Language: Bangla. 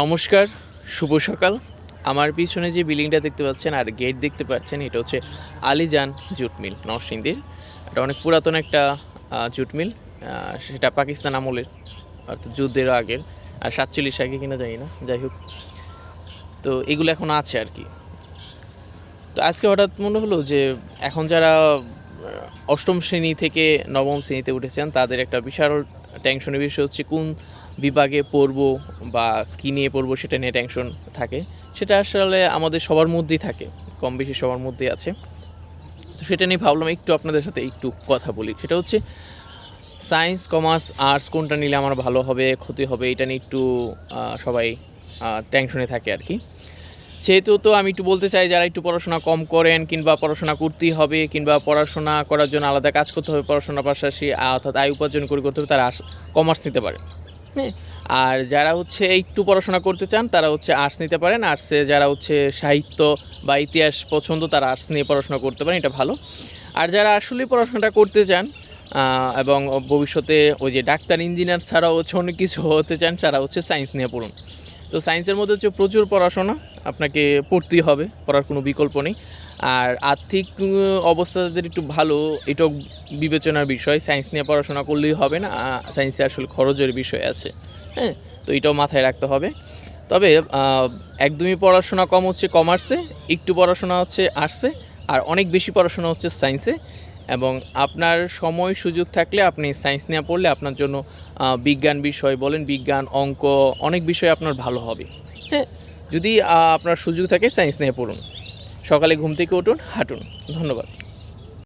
নমস্কার, শুভ সকাল। আমার পিছনে যে বিল্ডিংটা দেখতে পাচ্ছেন আর গেট দেখতে পাচ্ছেন, এটা হচ্ছে আলীজান জুট মিল, নরসিংদীর। এটা অনেক পুরাতন একটা জুট মিল। সেটা পাকিস্তান আমলের, অর্থাৎ যুদ্ধের আগের, আর 47 আগে কিনা জানি না, যাই হোক। তো এগুলো এখন আছে আর কি। তো আজকে হঠাৎ মনে হলো যে এখন যারা অষ্টম শ্রেণী থেকে নবম শ্রেণীতে উঠেছেন, তাদের একটা বিশাল টেনশনের বিষয় হচ্ছে কোন বিভাগে পড়বো বা কী নিয়ে পড়বো, সেটা নিয়ে টেনশন থাকে। সেটা আসলে আমাদের সবার মধ্যেই থাকে, কম বেশি সবার মধ্যেই আছে। তো সেটা নিয়ে ভাবলাম একটু আপনাদের সাথে একটু কথা বলি। সেটা হচ্ছে সায়েন্স, কমার্স, আর্টস কোনটা নিলে আমার ভালো হবে, ক্ষতি হবে, এটা নিয়ে একটু সবাই টেনশনে থাকে আর কি। সেহেতু তো আমি একটু বলতে চাই, যারা একটু পড়াশোনা কম করেন, কিংবা পড়াশোনা করতেই হবে, কিংবা পড়াশোনা করার জন্য আলাদা কাজ করতে হবে, পড়াশোনার পাশাপাশি অর্থাৎ আয় উপার্জন করতে হবে, তারা কমার্স নিতে পারে। হ্যাঁ, আর যারা হচ্ছে একটু পড়াশোনা করতে চান, তারা হচ্ছে আর্টস নিতে পারেন। আর্টসে যারা হচ্ছে সাহিত্য বা ইতিহাস পছন্দ, তারা আর্টস নিয়ে পড়াশোনা করতে পারেন, এটা ভালো। আর যারা আসলে পড়াশোনাটা করতে চান এবং ভবিষ্যতে ওই যে ডাক্তার, ইঞ্জিনিয়ার ছাড়াও হচ্ছে অনেক কিছু হতে চান, তারা হচ্ছে সায়েন্স নিয়ে পড়ুন। তো সায়েন্সের মধ্যে হচ্ছে প্রচুর পড়াশোনা, আপনাকে পড়তেই হবে, পড়ার কোনো বিকল্প নেই। আর আর্থিক অবস্থা যাদের একটু ভালো, এটাও বিবেচনার বিষয়। সায়েন্স নিয়ে পড়াশোনা করলেই হবে না, সায়েন্সে আসলে খরচের বিষয় আছে। হ্যাঁ, তো এটাও মাথায় রাখতে হবে। তবে একদমই পড়াশোনা কম হচ্ছে কমার্সে, একটু পড়াশোনা হচ্ছে আর্টসে, আর অনেক বেশি পড়াশোনা হচ্ছে সায়েন্সে। এবং আপনার সময় সুযোগ থাকলে আপনি সায়েন্স নিয়ে পড়লে আপনার জন্য বিজ্ঞান বিষয় বলেন, বিজ্ঞান, অঙ্ক, অনেক বিষয় আপনার ভালো হবে। হ্যাঁ, যদি আপনার সুযোগ থাকে সায়েন্স নিয়ে পড়ুন। সকালে ঘুম থেকে উঠুন, হাঁটুন। ধন্যবাদ।